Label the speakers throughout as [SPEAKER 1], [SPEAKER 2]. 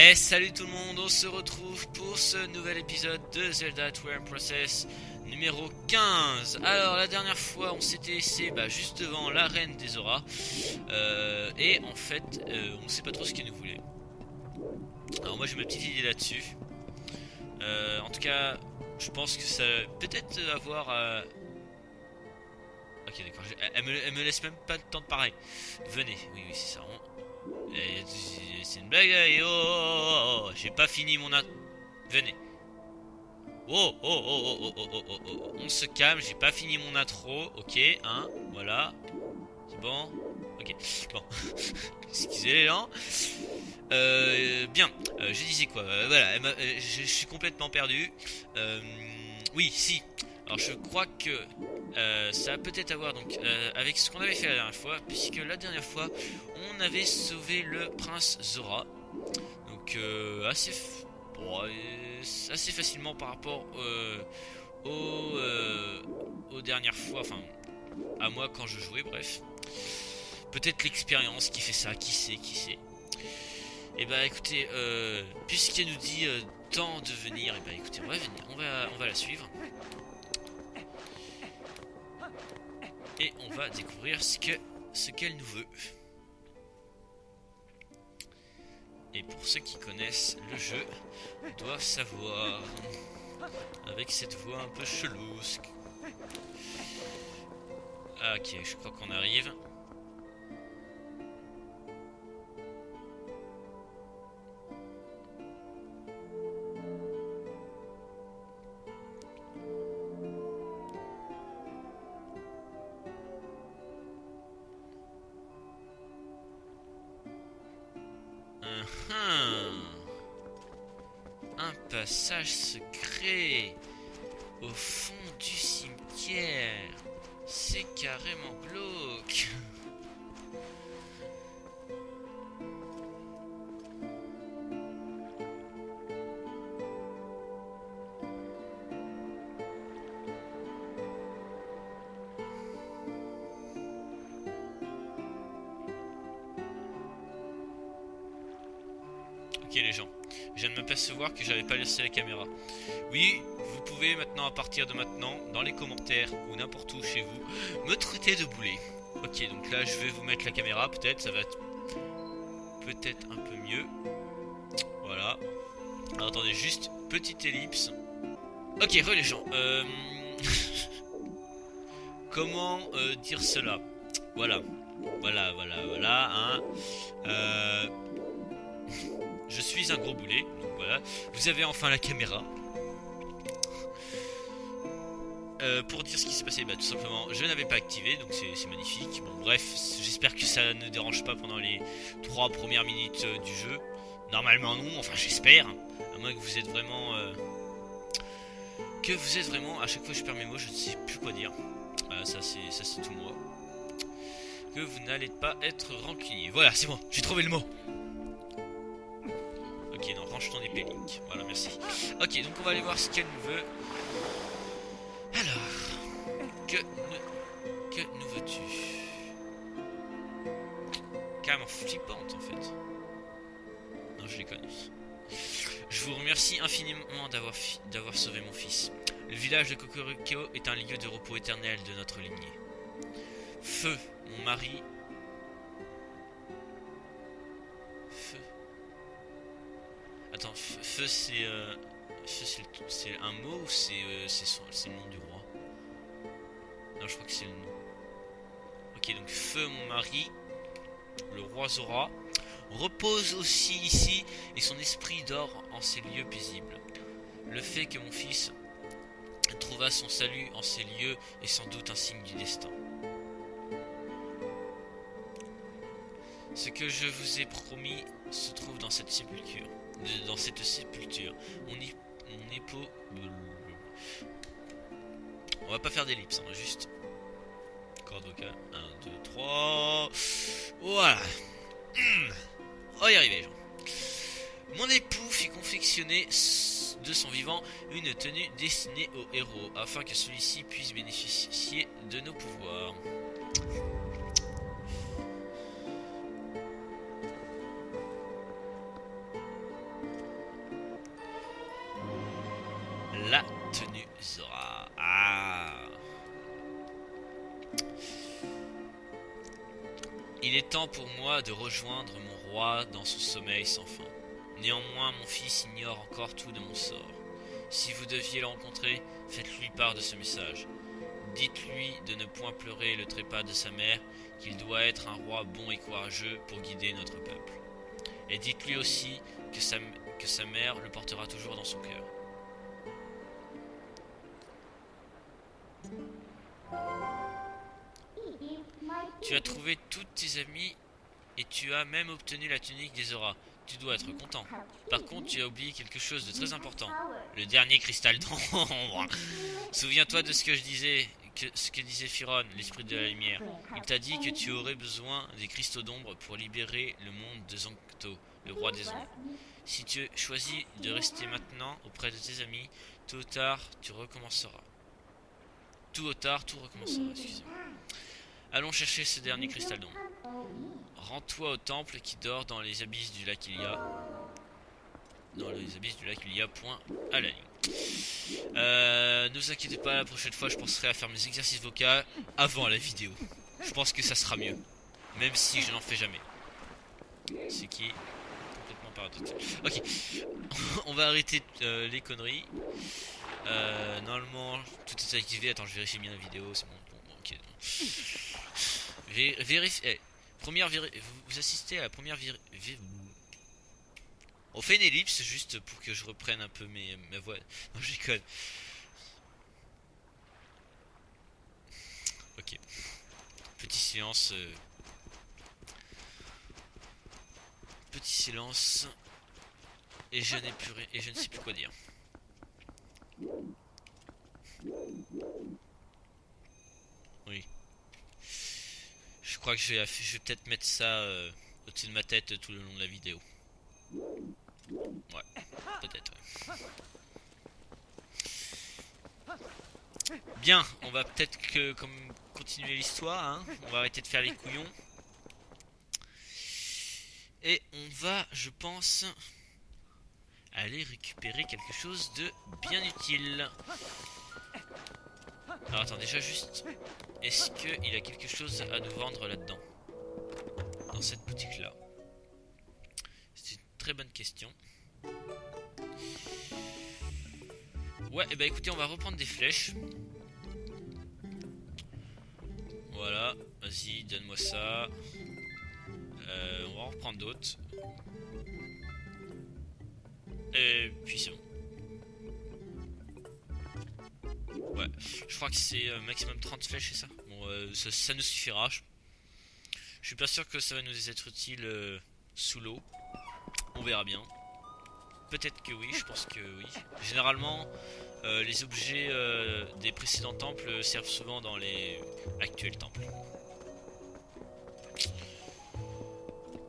[SPEAKER 1] Et salut tout le monde, on se retrouve pour ce nouvel épisode de Zelda Twilight Princess numéro 15. Alors la dernière fois on s'était laissé juste devant l'arène des auras et en fait on ne sait pas trop ce qu'elle nous voulait. Alors moi j'ai ma petite idée là-dessus. En tout cas je pense que ça peut-être avoir... Ok d'accord, elle me laisse même pas le temps de parler. Venez, oui c'est ça. C'est une blague là, et j'ai pas fini mon Venez. On se calme, j'ai pas fini mon intro, ok, hein, voilà. C'est bon. Ok, bon. Excusez les gens. Bien, je disais quoi, voilà, je suis complètement perdu. Oui, si. Alors je crois que ça va peut-être avoir donc avec ce qu'on avait fait la dernière fois, puisque la dernière fois on avait sauvé le prince Zora, donc assez facilement par rapport aux dernières fois, enfin à moi quand je jouais, bref. Peut-être l'expérience qui fait ça, qui sait. Et bah écoutez, puisqu'elle nous dit temps de venir, et bah écoutez, on va venir, on va la suivre. Et on va découvrir ce qu'elle nous veut. Et pour ceux qui connaissent le jeu, doivent savoir. Avec cette voix un peu chelou. Ah, ok, je crois qu'on arrive. Un passage secret au fond du cimetière. C'est carrément glauque. Ok les gens, je viens de m'apercevoir que j'avais pas laissé la caméra. Oui, vous pouvez maintenant, à partir de maintenant, dans les commentaires ou n'importe où chez vous, me traiter de boulet. Ok, donc là je vais vous mettre la caméra, peut-être, ça va être peut-être un peu mieux. Voilà. Alors attendez, juste petite ellipse. Ok, les gens. Comment dire cela? Voilà. Voilà, hein. Je suis un gros boulet, donc voilà. Vous avez enfin la caméra. Pour dire ce qui s'est passé, tout simplement, je n'avais pas activé, donc c'est magnifique. Bon, bref, j'espère que ça ne dérange pas pendant les 3 premières minutes du jeu. Normalement non, enfin j'espère. À moins que vous êtes vraiment... à chaque fois que je perds mes mots, je ne sais plus quoi dire. Ça c'est tout moi. Que vous n'allez pas être rancunier. Voilà, c'est bon, j'ai trouvé le mot. Ok, non, range ton épée, Link. Voilà, merci. Ok, donc on va aller voir ce qu'elle nous veut. Alors, que nous veux-tu? Carrément flippante en fait. Non, je les connais. Je vous remercie infiniment d'avoir sauvé mon fils. Le village de Kokoriko est un lieu de repos éternel de notre lignée. Feu, mon mari. Feu. Attends, feu c'est... c'est un mot ou c'est le nom du roi? Non, je crois que c'est le nom. Ok, donc feu mon mari, le roi Zora, repose aussi ici et son esprit dort en ces lieux paisibles. Le fait que mon fils trouva son salut en ces lieux est sans doute un signe du destin. Ce que je vous ai promis se trouve dans cette sépulture. Mon époux... On va pas faire d'ellipse, hein, juste... Corde vocale. 1, 2, 3... Voilà. On va y arriver, gens. Mon époux fit confectionner de son vivant une tenue destinée au héros, afin que celui-ci puisse bénéficier de nos pouvoirs. La tenue Zora. Ah. Il est temps pour moi de rejoindre mon roi dans son sommeil sans fin. Néanmoins, mon fils ignore encore tout de mon sort. Si vous deviez le rencontrer, faites-lui part de ce message. Dites-lui de ne point pleurer le trépas de sa mère, qu'il doit être un roi bon et courageux pour guider notre peuple. Et dites-lui aussi que sa mère le portera toujours dans son cœur. Tu as trouvé toutes tes amies et tu as même obtenu la tunique des Zora. Tu dois être content. Par contre, tu as oublié quelque chose de très important. Le dernier cristal d'ombre. Souviens-toi de ce que disait Firon, l'esprit de la lumière. Il t'a dit que tu aurais besoin des cristaux d'ombre pour libérer le monde de Zanto, le roi des ombres. Si tu choisis de rester maintenant auprès de tes amis, tôt ou tard, tu recommenceras. Tout au tard, tout recommencera, excusez-moi. Allons chercher ce dernier cristal d'ombre. Rends-toi au temple qui dort dans les abysses du lac Ilia. Dans les abysses du lac Ilia, point à la ligne. Ne vous inquiétez pas, la prochaine fois je penserai à faire mes exercices vocaux avant la vidéo. Je pense que ça sera mieux. Même si je n'en fais jamais. Ce qui est complètement paradoxal. Ok, on va arrêter les conneries. Normalement, tout est activé. Attends, je vérifie bien la vidéo. C'est bon, ok. Vérifie. Vous assistez à la première on fait une ellipse juste pour que je reprenne un peu ma voix. Non, je déconne. Ok. Petit silence. Petit silence. Et je n'ai plus rien. Et je ne sais plus quoi dire. Oui. Je crois que je vais peut-être mettre ça au-dessus de ma tête tout le long de la vidéo. Ouais, peut-être, ouais. Bien, on va peut-être continuer l'histoire, hein. On va arrêter de faire les couillons. Et on va, je pense, aller récupérer quelque chose de bien utile. Alors attends, déjà juste, est-ce qu'il a quelque chose à nous vendre là-dedans? Dans cette boutique-là. C'est une très bonne question. Ouais, et bah écoutez, on va reprendre des flèches. Voilà, vas-y, donne-moi ça. On va en reprendre d'autres. Et puis c'est bon. Ouais, je crois que c'est maximum 30 flèches, c'est ça? Bon, ça nous suffira. Je suis pas sûr que ça va nous être utile sous l'eau. On verra bien. Peut-être que oui, je pense que oui. Généralement, les objets des précédents temples servent souvent dans les actuels temples.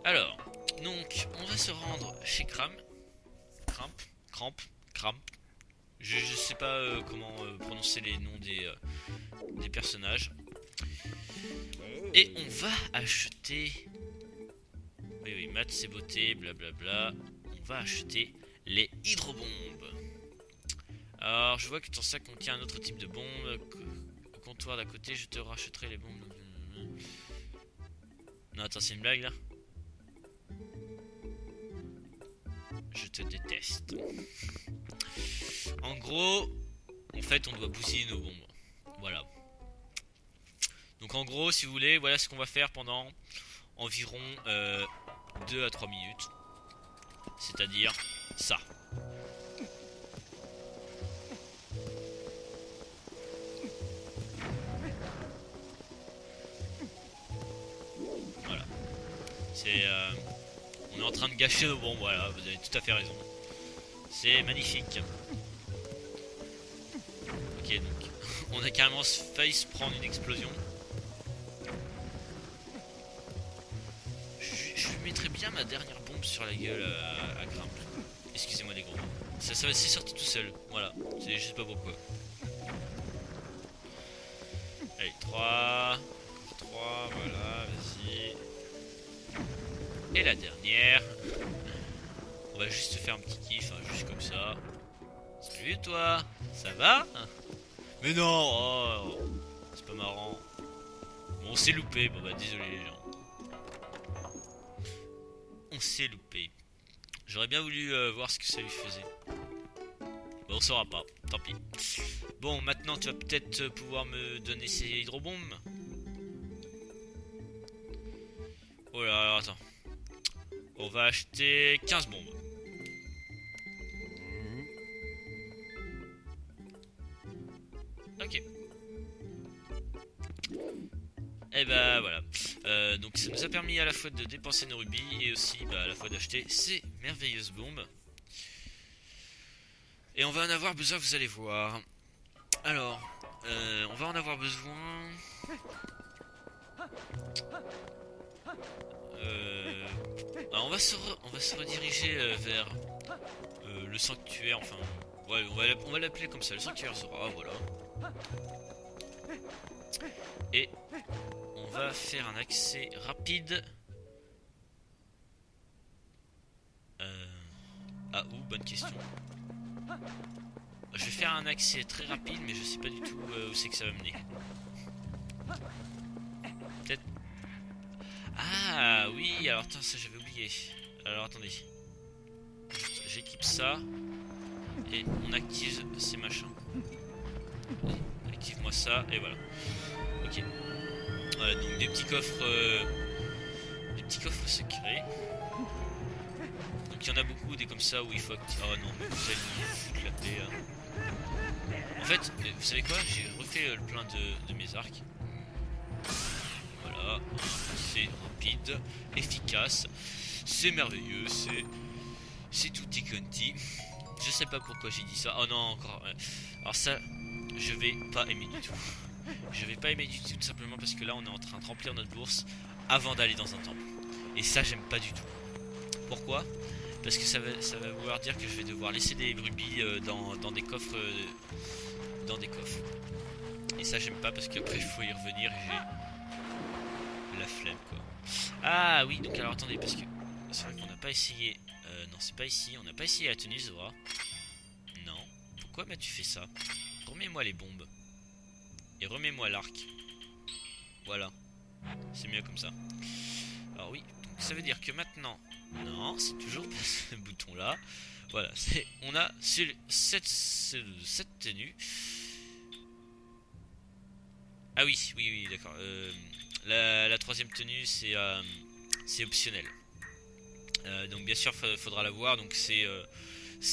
[SPEAKER 1] Alors, donc, on va se rendre chez Cramp. Je sais pas comment prononcer les noms des personnages. Et on va acheter... Oui, maths c'est beauté, blablabla. On va acheter les hydrobombes. Alors, je vois que ton sac contient un autre type de bombe. Au comptoir d'à côté, je te rachèterai les bombes. Non, attends, c'est une blague là? Je te déteste. En gros, en fait, on doit bousiller nos bombes. Voilà. Donc en gros, si vous voulez, voilà ce qu'on va faire pendant environ 2 à 3 minutes. C'est-à-dire ça. Voilà. C'est... on est en train de gâcher nos bombes, voilà, vous avez tout à fait raison. C'est magnifique. Ok, donc on a carrément failli se prendre une explosion. Je mettrais bien ma dernière bombe sur la gueule à Grimp. Excusez-moi les gros. C'est sorti tout seul, voilà, je sais pas pourquoi. Allez, 3, voilà, vas-y. Et la dernière. On va juste faire un petit kiff, hein, juste comme ça. Salut toi. Ça va? Mais non, oh, c'est pas marrant. Bon, on s'est loupé. Bon bah désolé les gens. On s'est loupé. J'aurais bien voulu voir ce que ça lui faisait. Bon, on saura pas. Tant pis. Bon, maintenant tu vas peut-être pouvoir me donner ces hydrobombes. Oh là, alors, attends. On va acheter 15 bombes. Ok. Et bah voilà. Donc ça nous a permis à la fois de dépenser nos rubis et aussi à la fois d'acheter ces merveilleuses bombes. Et on va en avoir besoin, vous allez voir. Alors, on va en avoir besoin. Alors on va se rediriger vers le sanctuaire. Enfin, ouais, on va l'appeler comme ça, le sanctuaire Zora, voilà. Et on va faire un accès rapide. À où? Bonne question. Je vais faire un accès très rapide, mais je sais pas du tout où c'est que ça va mener. Peut-être. Ah oui, alors attends, ça j'avais oublié. Alors attendez. J'équipe ça. Et on active ces machins. Active-moi ça, et voilà. Ok. Voilà, donc des petits coffres. Des petits coffres secrets. Donc il y en a beaucoup, des comme ça où il faut activer. Oh non, mais vous allez me foutre la paix. En fait, vous savez quoi? J'ai refait le plein de mes arcs. Voilà, c'est rapide, efficace, c'est merveilleux, c'est tutti quanti. Je sais pas pourquoi j'ai dit ça. Oh non, encore. Alors ça, je vais pas aimer du tout. Je vais pas aimer du tout, tout simplement parce que là, on est en train de remplir notre bourse avant d'aller dans un temple. Et ça, j'aime pas du tout. Pourquoi? Parce que ça va vouloir dire que je vais devoir laisser des rubis dans des coffres. Dans des coffres. Et ça, j'aime pas parce qu'après, il faut y revenir et j'ai la flemme, quoi. Ah oui, donc alors attendez, parce que c'est vrai qu'on n'a pas essayé. Non, c'est pas ici. On n'a pas essayé la tenue Zora. Non. Pourquoi m'as-tu fait ça? Remets-moi les bombes. Et remets-moi l'arc. Voilà. C'est mieux comme ça. Alors oui, donc ça veut dire que maintenant... Non, c'est toujours pas ce bouton-là. Voilà, on a cette tenue. Ah oui, oui, d'accord. La troisième tenue, c'est optionnel. Donc bien sûr, faudra la voir. Donc c'est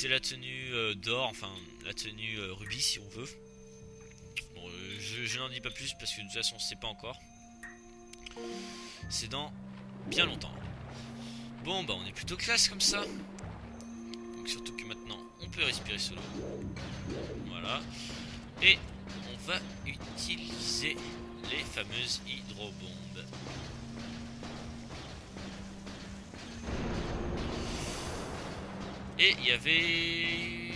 [SPEAKER 1] la tenue d'or, enfin la tenue rubis si on veut. Bon, je n'en dis pas plus parce que de toute façon, c'est pas encore. C'est dans bien longtemps. Bon, bah on est plutôt classe comme ça. Donc surtout que maintenant, on peut respirer sous l'eau. Voilà. Et on va utiliser les fameuses hydrobombes. Et il y avait...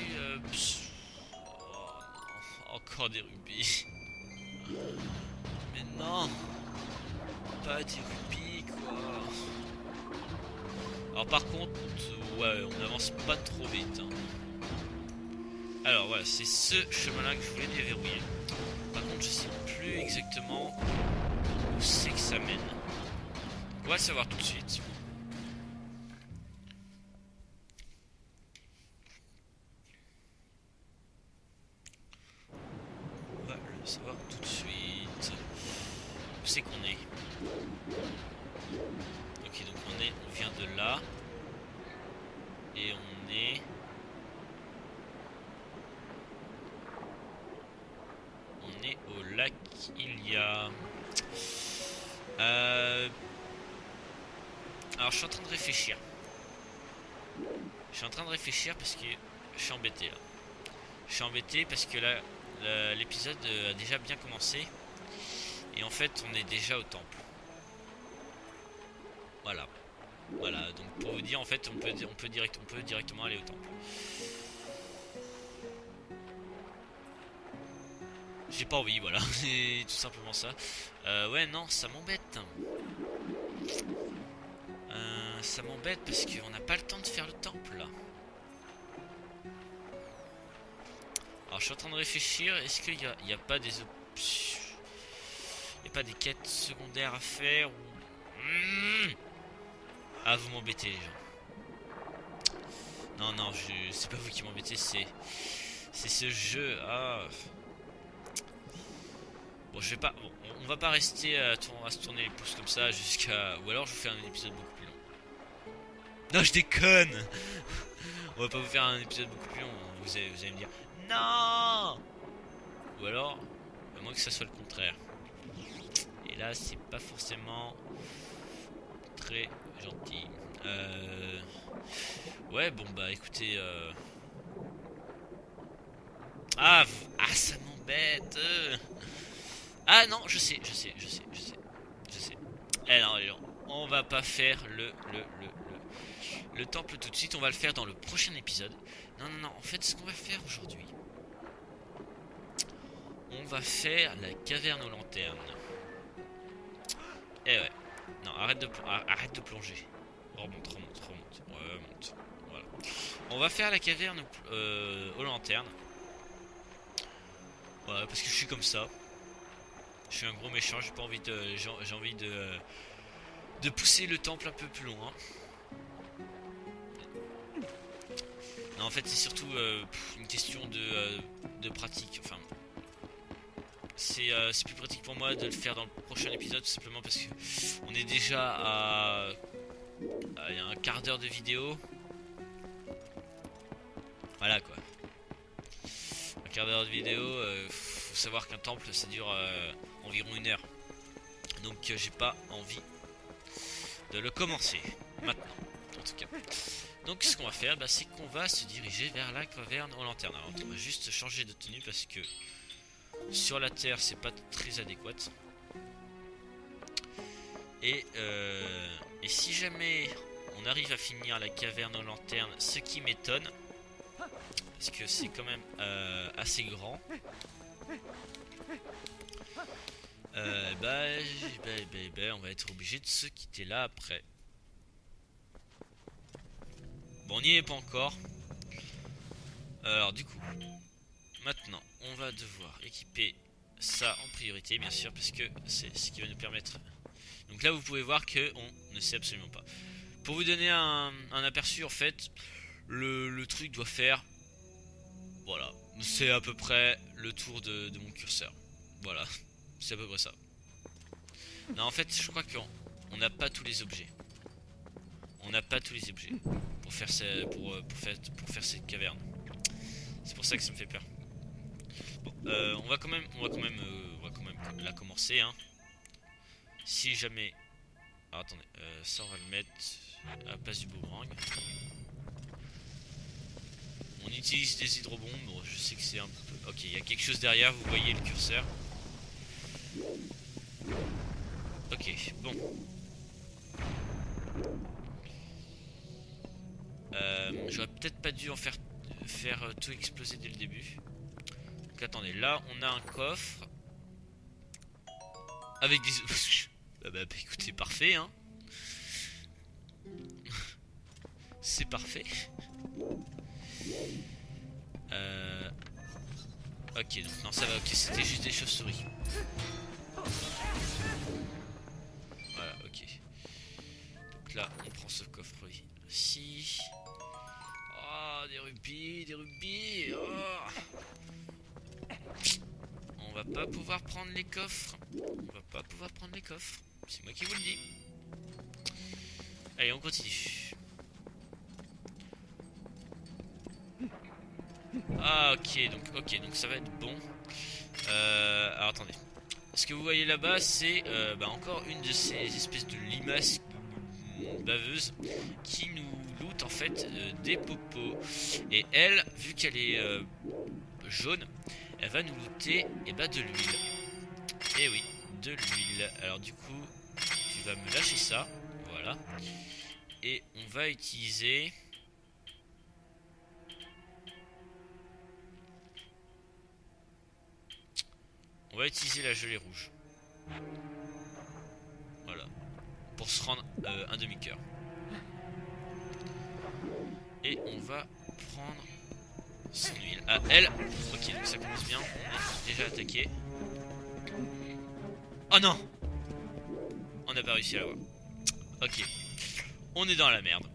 [SPEAKER 1] oh, encore des rubis. Mais non, pas des rubis quoi. Alors par contre, ouais, on n'avance pas trop vite. Hein. Alors voilà, c'est ce chemin-là que je voulais déverrouiller. Par contre, je sais plus exactement où c'est que ça mène. On va le savoir tout de suite. On va le savoir tout de suite. Où c'est qu'on est? Ok, donc on vient de là. Et on est... On est au lac Ilia. Alors je suis en train de réfléchir. Je suis en train de réfléchir parce que je suis embêté là. Je suis embêté parce que là, l'épisode a déjà bien commencé. Et en fait, on est déjà au temple. Voilà. Voilà, donc pour vous dire, en fait, on peut directement aller au temple. J'ai pas envie, voilà. C'est tout simplement ça. Ouais, non, ça m'embête. Ça m'embête parce qu'on n'a pas le temps de faire le temple là. Alors je suis en train de réfléchir, est-ce qu'il y a pas des options... Il n'y a pas des quêtes secondaires à faire ou... Ah, vous m'embêtez les gens. Non, non, c'est pas vous qui m'embêtez, c'est ce jeu. Ah. Bon, je vais pas... Bon, on va pas rester à se tourner les pouces comme ça jusqu'à... Ou alors je vous fais un épisode beaucoup plus long. Non, je déconne. On va pas vous faire un épisode beaucoup plus long. Vous allez me dire... Non. Ou alors... À moins que ça soit le contraire. Et là, c'est pas forcément... Très gentil. Ouais, bon, bah, écoutez... Ah, ça m'embête. Ah non, je sais. Eh non, les gens, on va pas faire le temple tout de suite, on va le faire dans le prochain épisode. Non, en fait, ce qu'on va faire aujourd'hui, on va faire la caverne aux lanternes. Eh ouais, non, arrête de plonger. Remonte. Ouais, monte. Voilà. On va faire la caverne aux lanternes. Ouais, parce que je suis comme ça. Je suis un gros méchant, j'ai pas envie de. J'ai envie de pousser le temple un peu plus loin. Non, en fait, c'est surtout une question de pratique. Enfin, c'est plus pratique pour moi de le faire dans le prochain épisode, tout simplement parce que on est déjà à un quart d'heure de vidéo. Voilà quoi. Un quart d'heure de vidéo, faut savoir qu'un temple ça dure environ 1 heure. Donc j'ai pas envie de le commencer maintenant, en tout cas. Donc ce qu'on va faire, c'est qu'on va se diriger vers la caverne aux lanternes. Alors on va juste changer de tenue parce que sur la terre c'est pas très adéquat. Et si jamais on arrive à finir la caverne aux lanternes, ce qui m'étonne, parce que c'est quand même assez grand, on va être obligé de se quitter là après. Bon, on n'y est pas encore. Alors du coup, maintenant, on va devoir équiper ça en priorité, bien sûr, parce que c'est ce qui va nous permettre. Donc là, vous pouvez voir que on ne sait absolument pas. Pour vous donner un aperçu, en fait, le truc doit faire... Voilà, c'est à peu près le tour de mon curseur. Voilà, c'est à peu près ça. Non, en fait, je crois qu'on n'a pas tous les objets. On n'a pas tous les objets pour faire cette caverne. C'est pour ça que ça me fait peur. Bon, on va quand même la commencer, hein. Si jamais... Alors, attendez, ça on va le mettre à la place du boomerang. On utilise des hydrobombes, bon, je sais que c'est un peu... Ok, il y a quelque chose derrière, vous voyez le curseur. Ok, bon. J'aurais peut-être pas dû en faire tout exploser dès le début. Donc attendez, là on a un coffre. Avec des... écoutez, parfait, hein. C'est parfait. Ok, donc non, ça va, ok, c'était juste des chauves-souris. Voilà, ok. Donc là, on prend ce coffre ici. Oh, des rubis, oh. On va pas pouvoir prendre les coffres. C'est moi qui vous le dis. Allez, on continue. Ah, ok, donc ça va être bon. Alors attendez. Ce que vous voyez là-bas, c'est encore une de ces espèces de limaces baveuses qui nous loot en fait des popos. Et elle, vu qu'elle est jaune, elle va nous looter de l'huile. Et oui, de l'huile. Alors du coup, tu vas me lâcher ça. Voilà. Et on va utiliser... On va utiliser la gelée rouge. Voilà. Pour se rendre un demi-cœur. Et on va prendre son huile à elle. Ok, donc ça commence bien. On est déjà attaqué. Oh non! On n'a pas réussi à l'avoir. Ok. On est dans la merde.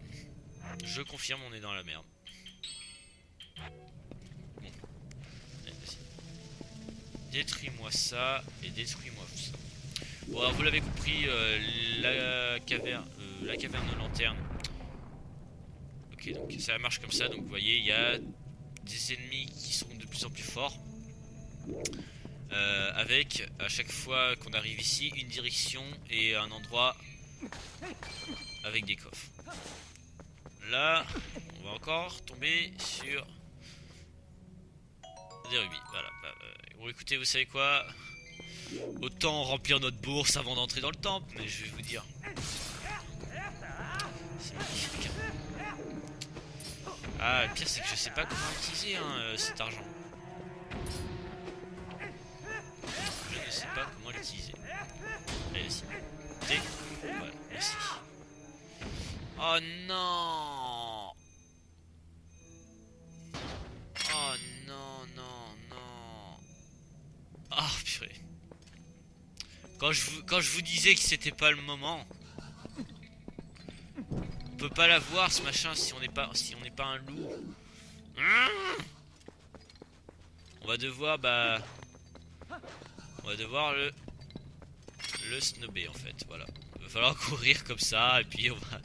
[SPEAKER 1] Je confirme, on est dans la merde. Bon. Allez, vas-y. Détruis-moi ça et détruis-moi ça. Bon, alors vous l'avez compris, la caverne de lanterne. Ok, donc ça marche comme ça. Donc vous voyez, il y a des ennemis qui sont de plus en plus forts. Avec à chaque fois qu'on arrive ici une direction et un endroit avec des coffres. Là on va encore tomber sur des rubis. Voilà. Bon écoutez, vous savez quoi, autant remplir notre bourse avant d'entrer dans le temple. Mais je vais vous dire, c'est magnifique. Ah, le pire c'est que je sais pas comment utiliser cet argent. Je ne sais pas comment l'utiliser. Allez, vas-y. T. Voilà, merci. Oh non! Oh non, non, non. Ah, purée. Quand je vous disais que c'était pas le moment. On peut pas l'avoir ce machin si on n'est pas un loup. On va devoir le snobber en fait, voilà. Il va falloir courir comme ça et puis on va...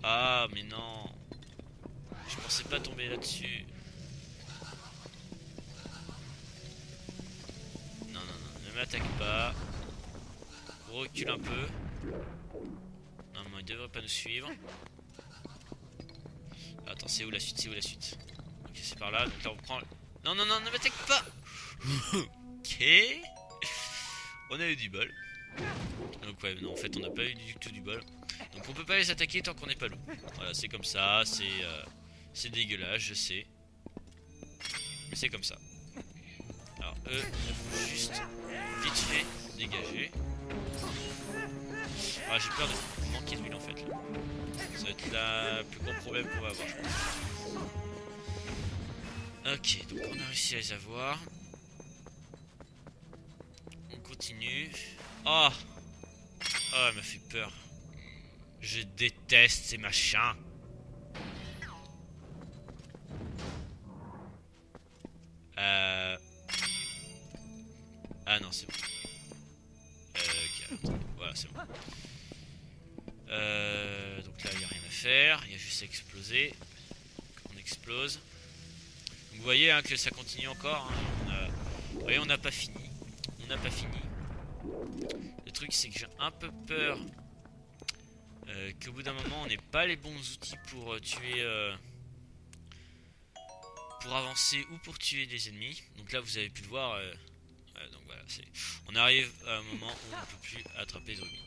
[SPEAKER 1] Ah mais non. Je pensais pas tomber là-dessus. Non, non, non, ne m'attaque pas. Recule un peu. Normalement il devrait pas nous suivre. Attends, c'est où la suite? C'est où la suite? Ok, c'est par là, donc là on prend... Non, non, non, ne m'attaque pas. Ok. On a eu du bol. Donc ouais, non, en fait on n'a pas eu du tout du bol. Donc on peut pas les attaquer tant qu'on n'est pas loup. Voilà, c'est comme ça, c'est dégueulasse, je sais. Mais c'est comme ça. Alors eux, il faut juste vite fait dégager. Ah, j'ai peur de manquer d'huile en fait là. Ça va être le plus gros problème qu'on va avoir, je pense. Ok, donc on a réussi à les avoir. On continue. Oh! Oh, elle m'a fait peur. Je déteste ces machins. Ah non, c'est bon. Ok, attends. Voilà, c'est bon. Donc là, il n'y a rien à faire. Il y a juste à exploser. On explose. Donc, vous voyez hein, que ça continue encore. Hein. Vous voyez, on n'a pas fini. On n'a pas fini. Le truc, c'est que j'ai un peu peur qu'au bout d'un moment, on n'ait pas les bons outils pour tuer... pour avancer ou pour tuer des ennemis. Donc là, vous avez pu le voir. Donc voilà, on arrive à un moment où on ne peut plus attraper de rubis.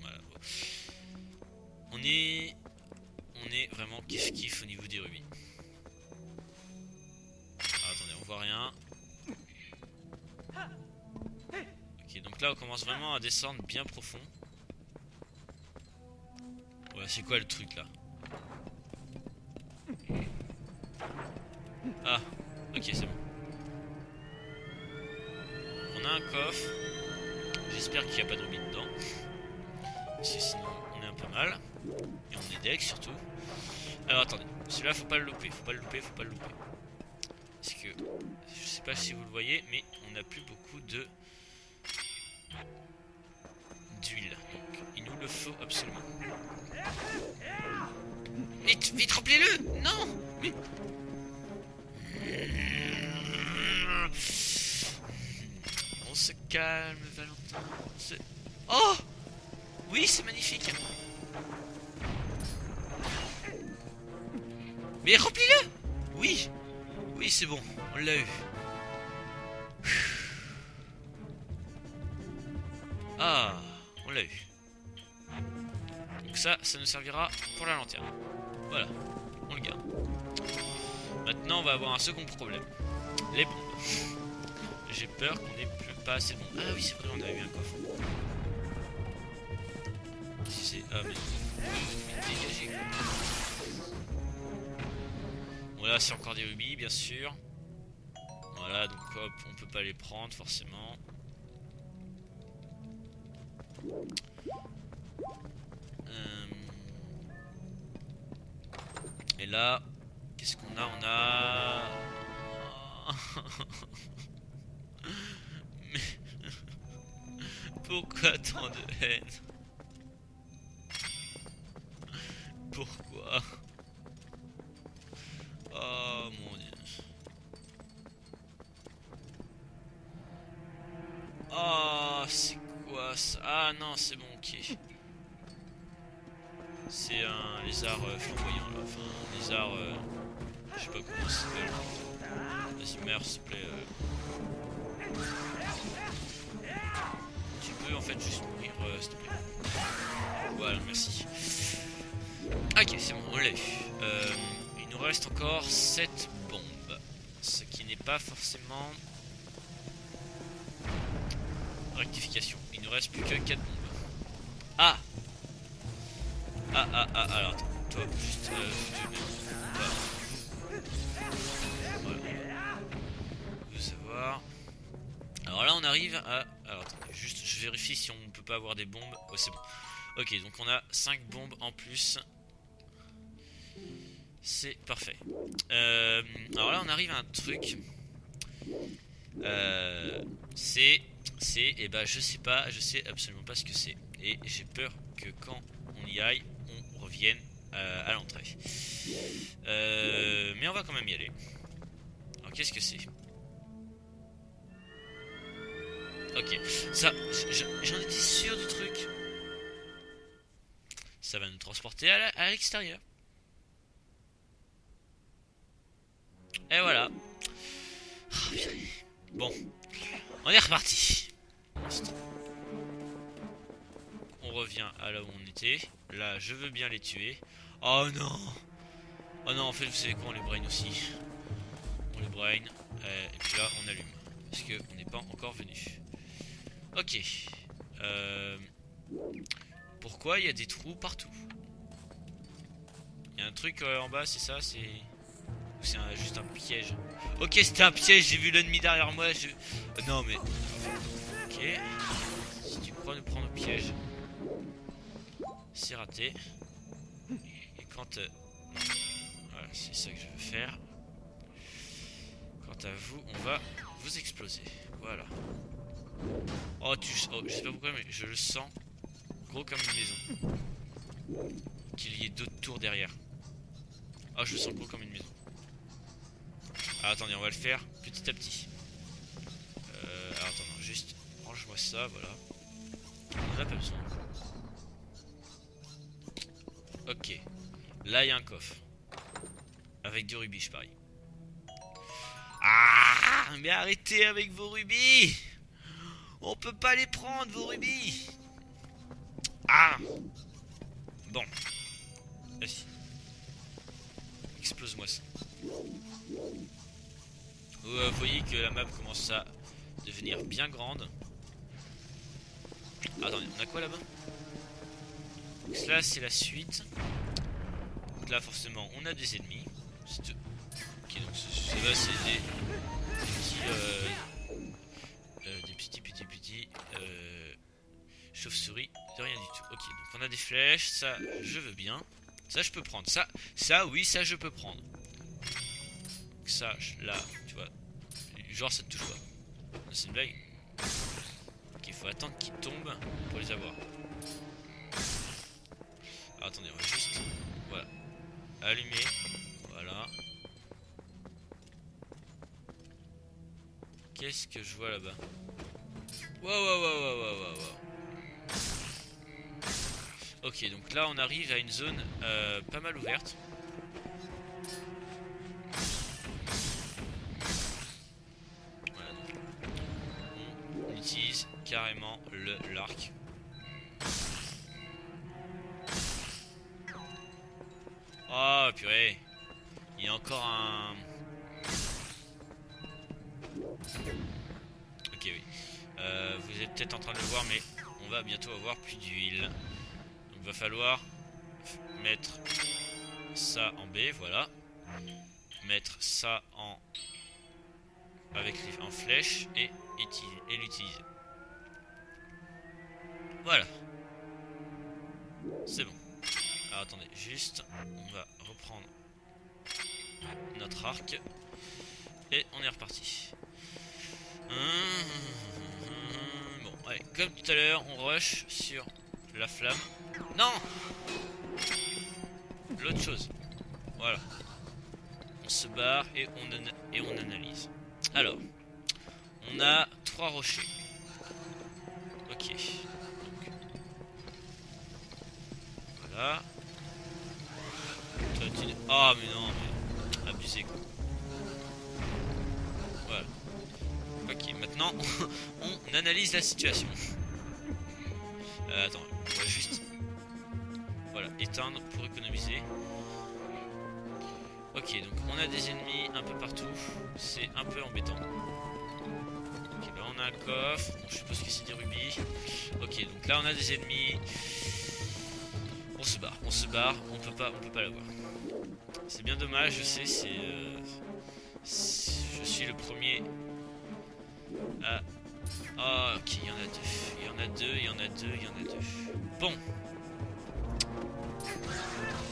[SPEAKER 1] Voilà. Bon. On est vraiment kiff au niveau des rubis. Ah, attendez, on voit rien. Ok, donc là on commence vraiment à descendre bien profond. Ouais, c'est quoi le truc là? Ah, ok, c'est bon. On a un coffre. J'espère qu'il n'y a pas de rubis dedans. Parce que sinon on est un peu mal. Et on est deck surtout. Alors attendez, celui-là faut pas le louper, faut pas le louper, faut pas le louper. Parce que, je sais pas si vous le voyez, mais on n'a plus beaucoup d'huile. Donc il nous le faut absolument. Vite, vite, remplis-le! Non! Mais... On se calme, Valentin. Oh! Oui, c'est magnifique! Mais remplis-le! Oui! Oui, c'est bon, on l'a eu. Ah, on l'a eu. Donc ça nous servira pour la lanterne. Voilà, on le garde. Maintenant, on va avoir un second problème. Les bombes. J'ai peur qu'on n'ait plus pas assez de bombes. Ah oui, c'est vrai, on a eu un coffre. Si c'est... Ah mais... Dégagez. Bon là c'est encore des rubis bien sûr. Voilà donc hop on peut pas les prendre forcément. Et là qu'est-ce qu'on a? On a... Mais... Pourquoi tant de haine? Pourquoi? Oh mon dieu. Oh c'est quoi ça? Ah non c'est bon ok. C'est un lézard flamboyant là. Enfin un lézard... je sais pas comment ça s'appelle. Vas-y meurs s'il te plaît. Tu peux en fait juste mourir s'il te plaît. Voilà merci. Ok c'est bon on l'a eu. Il nous reste encore 7 bombes. Ce qui n'est pas forcément... Rectification. Il nous reste plus que 4 bombes. Ah alors attends. Toi juste... voilà. On veut savoir... Alors là on arrive à... Alors attendez, juste je vérifie si on peut pas avoir des bombes. Oh c'est bon. Ok donc on a 5 bombes en plus. C'est parfait. Alors là on arrive à un truc. C'est... Et bah je sais pas, je sais absolument pas ce que c'est. Et j'ai peur que quand on y aille, on revienne à l'entrée. Mais on va quand même y aller. Alors qu'est-ce que c'est? Ok, ça, j'en étais sûr du truc. Ça va nous transporter à l'extérieur. Et voilà. Oh, bon, on est reparti. On revient à là où on était. Là, je veux bien les tuer. Oh non. Oh non, en fait, vous savez quoi, on les brain aussi. On les brain. Et puis là, on allume. Parce qu'on n'est pas encore venu. Ok. Pourquoi il y a des trous partout? Il y a un truc en bas, c'est ça? C'est juste un piège. Ok, c'était un piège, j'ai vu l'ennemi derrière moi. Non, mais... Ok. Si tu crois nous prendre au piège, c'est raté. Et quand... Voilà, c'est ça que je veux faire. Quant à vous, on va vous exploser. Voilà. Oh, je sais pas pourquoi, mais je le sens gros comme une maison. Qu'il y ait d'autres tours derrière. Oh, je le sens gros comme une maison. Ah, attendez, on va le faire petit à petit. Alors, attends, juste range-moi ça, voilà. On en a pas besoin. Ok. Là, il y a un coffre. Avec du rubis, je parie. Ah, mais arrêtez avec vos rubis! On peut pas les prendre, vos rubis! Ah! Bon. Vas-y. Explose-moi ça. Vous voyez que la map commence à devenir bien grande. Attendez, on a quoi là-bas? Donc là, c'est la suite. Donc là, forcément, on a des ennemis. Ok, donc là, c'est des petits chauves-souris, de rien du tout. Ok, donc on a des flèches, ça je veux bien. Ça je peux prendre, ça oui, ça je peux prendre. Donc ça, là, tu vois, genre ça te touche pas. C'est une blague. Ok, il faut attendre qu'ils tombent pour les avoir. Alors, attendez, on va juste, voilà, allumer, voilà. Qu'est-ce que je vois là-bas? Wow. Ok, donc là on arrive à une zone pas mal ouverte. Voilà, donc on utilise carrément l'arc. Oh purée, il y a encore un... Ok oui, vous êtes peut-être en train de le voir mais on va bientôt avoir plus d'huile. Donc va falloir mettre ça en B, voilà. Mettre ça en en flèche et l'utiliser. Voilà. C'est bon. Alors attendez, juste, on va reprendre notre arc et on est reparti. Bon, allez, comme tout à l'heure, on rush sur la flamme. Non! L'autre chose. Voilà. On se barre et on analyse. Alors, on a 3 rochers. Ok. Donc, voilà. Toi, tu... Oh, mais non, mais... Abusé, quoi. Voilà. Ok, maintenant, on analyse la situation. Attends, on va juste... Voilà, éteindre pour économiser. Ok, donc on a des ennemis un peu partout. C'est un peu embêtant. Ok, là on a un coffre. Bon, je suppose que c'est des rubis. Ok, donc là on a des ennemis. On se barre, on peut pas l'avoir. C'est bien dommage, je sais, je suis le premier à... Ah, ok, il y en a deux. Il y en a deux, il y en a deux, il y en a deux. Bon.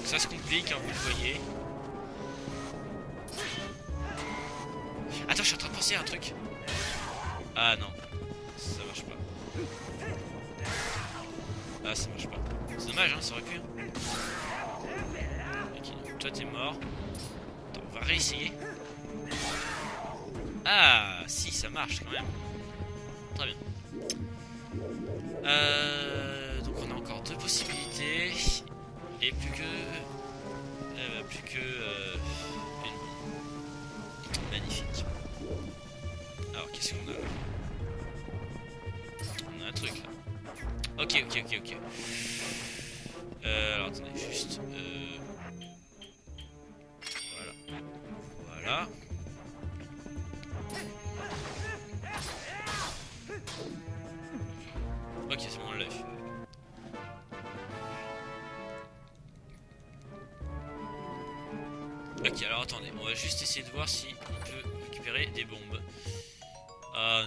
[SPEAKER 1] Ça se complique, hein, vous le voyez. Attends, je suis en train de penser à un truc. Ah non, ça marche pas. Ah, ça marche pas. C'est dommage, hein, ça aurait pu. Ok, donc toi t'es mort. Attends, on va réessayer. Ah, si, ça marche quand même. Très bien. Donc on a encore 2 possibilités. Et plus que une bombe. Magnifique. Alors qu'est-ce qu'on a là? On a un truc là. Ok. Alors attendez, juste. Voilà. Ok, c'est bon, on l'a fait. Ok, alors attendez, on va juste essayer de voir si on peut récupérer des bombes. Ah,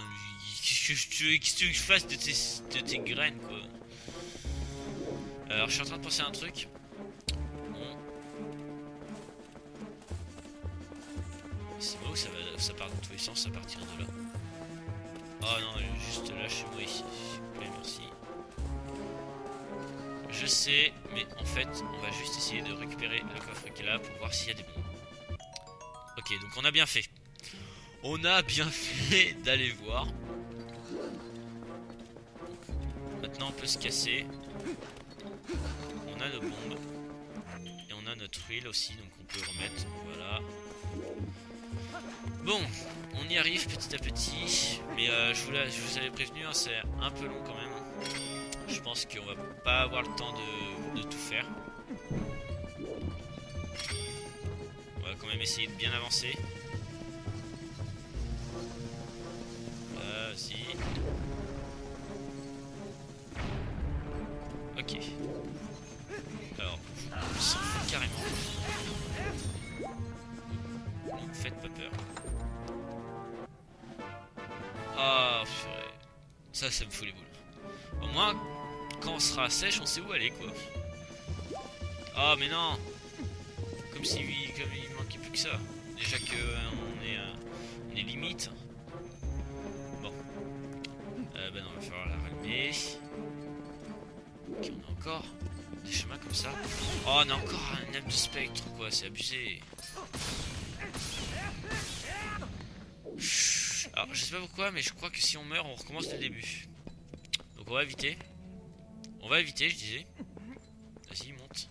[SPEAKER 1] qu'est-ce que tu veux que je fasse de tes graines, quoi? Alors, je suis en train de penser à un truc. C'est moi où ça part dans tous les sens à partir de là. Oh non, juste lâchez-moi ici, s'il vous plaît, merci. Je sais, mais en fait, on va juste essayer de récupérer le coffre qui est là pour voir s'il y a des bombes. Ok, donc on a bien fait. On a bien fait d'aller voir. Donc, maintenant on peut se casser. On a nos bombes. Et on a notre huile aussi, donc on peut remettre. Voilà. Bon, on y arrive petit à petit. Mais je vous avais prévenu, hein, c'est un peu long quand même. Je pense qu'on va pas avoir le temps de tout faire. On va quand même essayer de bien avancer. Vas-y. Ok. Alors, on s'en fout carrément. Ne me faites pas peur. Ah, purée. Ça me fout les boules. Au moins, quand on sera sèche, on sait où aller, quoi. Ah, mais non. Comme il manquait plus que ça. Déjà que on est limite. Bon. Ben non, il va falloir la rallumer. Ok, on a encore des chemins comme ça. Oh, on a encore un âme de spectre, quoi. C'est abusé. Alors, je sais pas pourquoi, mais je crois que si on meurt, on recommence dès le début. Donc on va éviter. On va éviter, je disais. Vas-y, monte.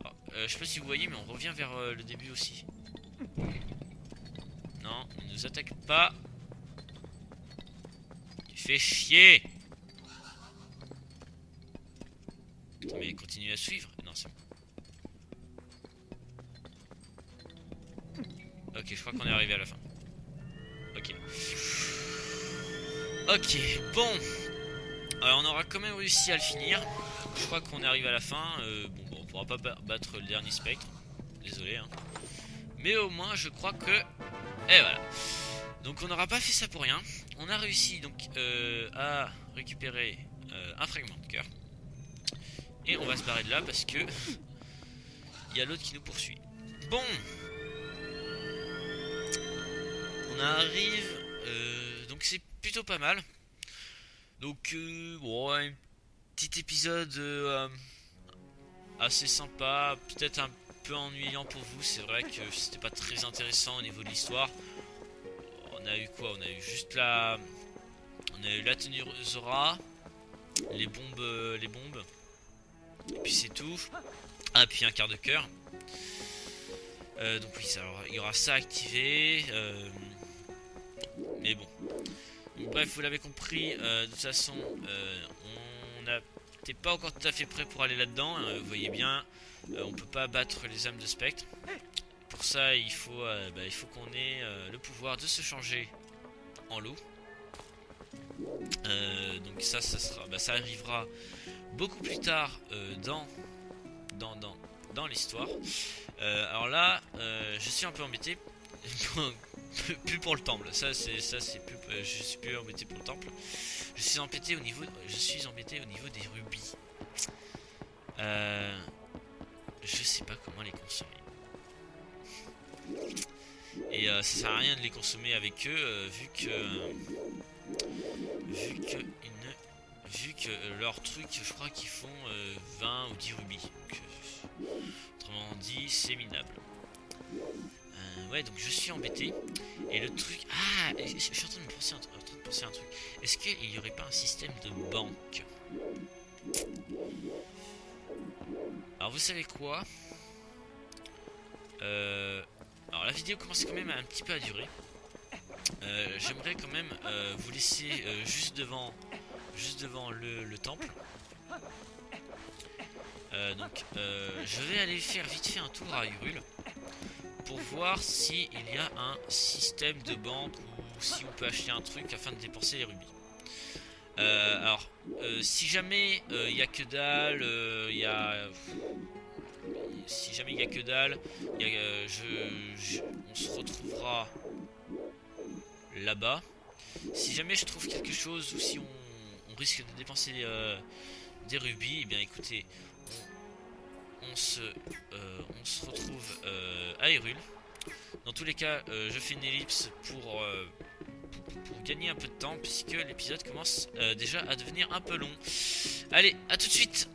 [SPEAKER 1] Alors, je sais pas si vous voyez, mais on revient vers le début aussi. Non, ne nous attaque pas. Tu fais chier. Attends, mais continue à suivre. Non, c'est bon. Ok, je crois qu'on est arrivé à la fin. Ok. Ok, bon. Alors on aura quand même réussi à le finir. je crois qu'on arrive à la fin. Bon, on pourra pas battre le dernier spectre. Désolé, hein. Mais au moins, je crois que... Et voilà. Donc on n'aura pas fait ça pour rien. On a réussi donc à récupérer un fragment de cœur. Et on va se barrer de là parce que... il y a l'autre qui nous poursuit. Bon. On arrive... donc c'est plutôt pas mal. Donc bon, un petit épisode assez sympa, peut-être un peu ennuyant pour vous. C'est vrai que c'était pas très intéressant au niveau de l'histoire. On a eu quoi? On a eu juste la... On a eu la tenue Zora, les bombes, et puis c'est tout. Ah, puis un quart de cœur. Donc oui, alors, il y aura ça activé. Mais bon. Donc, bref, vous l'avez compris. De toute façon, on n'était pas encore tout à fait prêt pour aller là-dedans. Vous voyez bien, on peut pas battre les âmes de spectre. Pour ça, il faut qu'on ait le pouvoir de se changer en loup. Donc ça sera, ça arrivera beaucoup plus tard dans l'histoire. Alors là, je suis un peu embêté. Plus pour le temple, ça c'est plus, je suis plus embêté pour le temple. Je suis embêté au niveau des rubis. Je sais pas comment les consommer. Et ça sert à rien de les consommer avec eux, vu que leur truc, je crois qu'ils font 20 ou 10 rubis. Donc, autrement dit, c'est minable. Ouais, donc je suis embêté. Et le truc... Ah, je suis en train de penser à un truc. Est-ce qu'il n'y aurait pas un système de banque? Alors vous savez quoi? Alors la vidéo commence quand même un petit peu à durer. J'aimerais quand même vous laisser juste devant le temple. Donc je vais aller faire vite fait un tour à Hyrule pour voir s'il y a un système de banque ou si on peut acheter un truc afin de dépenser les rubis. Alors si jamais il y a que dalle, si jamais il y a que dalle, on se retrouvera là-bas. Si jamais je trouve quelque chose ou si on risque de dépenser des rubis, et bien écoutez, on se retrouve à Hyrule. Dans tous les cas, je fais une ellipse pour gagner un peu de temps puisque l'épisode commence déjà à devenir un peu long. Allez, à tout de suite.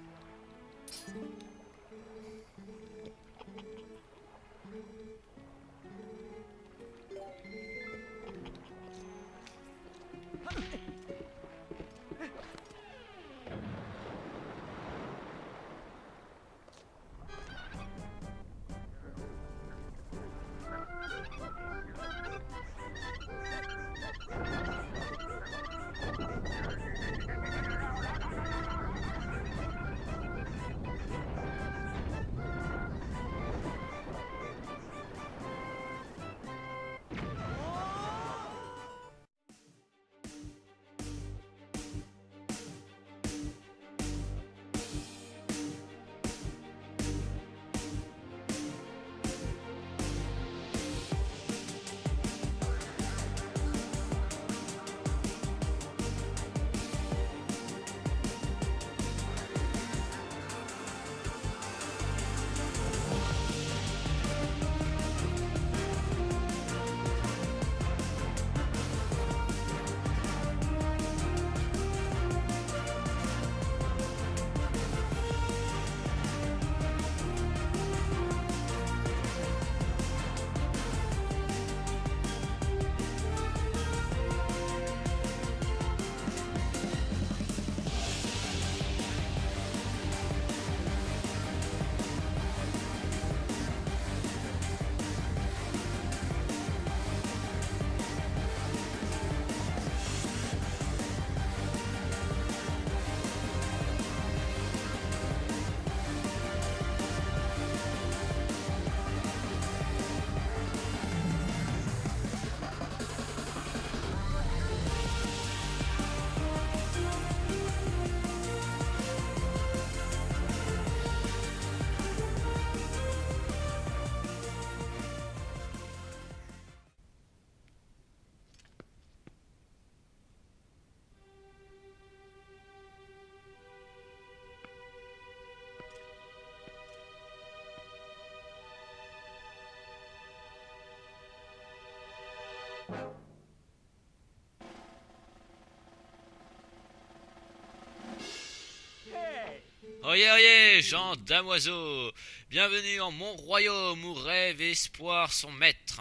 [SPEAKER 1] Oyez, oyez, gens damoiseaux, bienvenue en mon royaume où rêve et espoir sont maîtres.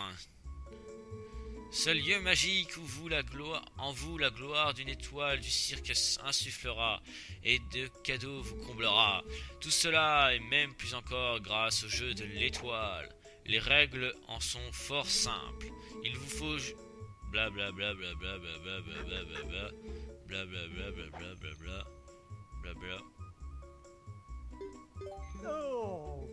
[SPEAKER 1] Seul lieu magique où en vous la gloire d'une étoile du cirque insufflera et de cadeaux vous comblera. Tout cela et même plus encore grâce au jeu de l'étoile. Les règles en sont fort simples. Il vous faut bla bla bla bla bla bla bla bla bla bla bla bla bla bla bla bla bla bla bla.
[SPEAKER 2] Oh.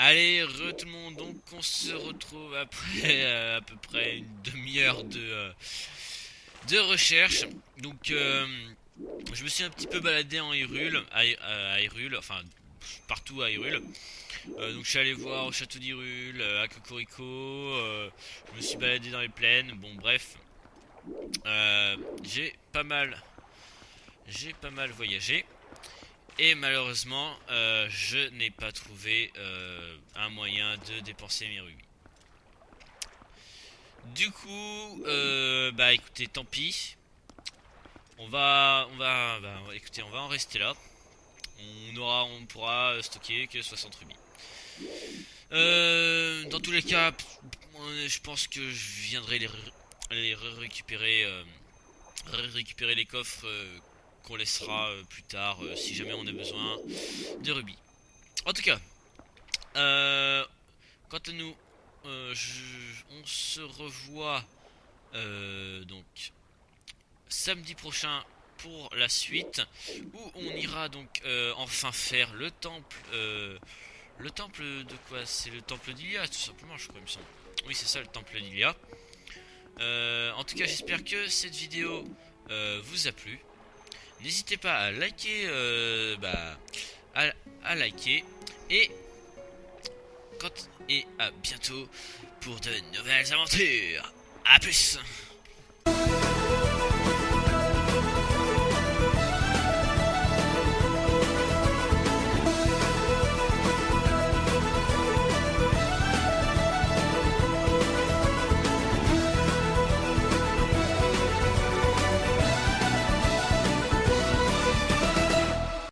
[SPEAKER 1] Allez, tout le monde, donc on se retrouve après à peu près une demi-heure de recherche. Donc je me suis un petit peu baladé en Hyrule, à Hyrule, enfin partout à Hyrule. Donc je suis allé voir au château d'Hyrule, à Cocorico, je me suis baladé dans les plaines, bon bref. J'ai pas mal voyagé. Et malheureusement, je n'ai pas trouvé un moyen de dépenser mes rubis. Du coup, bah écoutez, tant pis. Écoutez, on va en rester là. On pourra stocker que 60 rubis. Dans tous les cas, je pense que je viendrai les récupérer, récupérer les coffres qu'on laissera plus tard si jamais on a besoin de rubis. En tout cas, quant à nous, on se revoit donc samedi prochain pour la suite où on ira donc enfin faire le temple. Le temple de quoi? C'est le temple d'Ilia tout simplement, je crois, il me semble. Oui, c'est ça, le temple d'Ilia. En tout cas, j'espère que cette vidéo vous a plu. N'hésitez pas à liker, à liker et à bientôt pour de nouvelles aventures. A plus.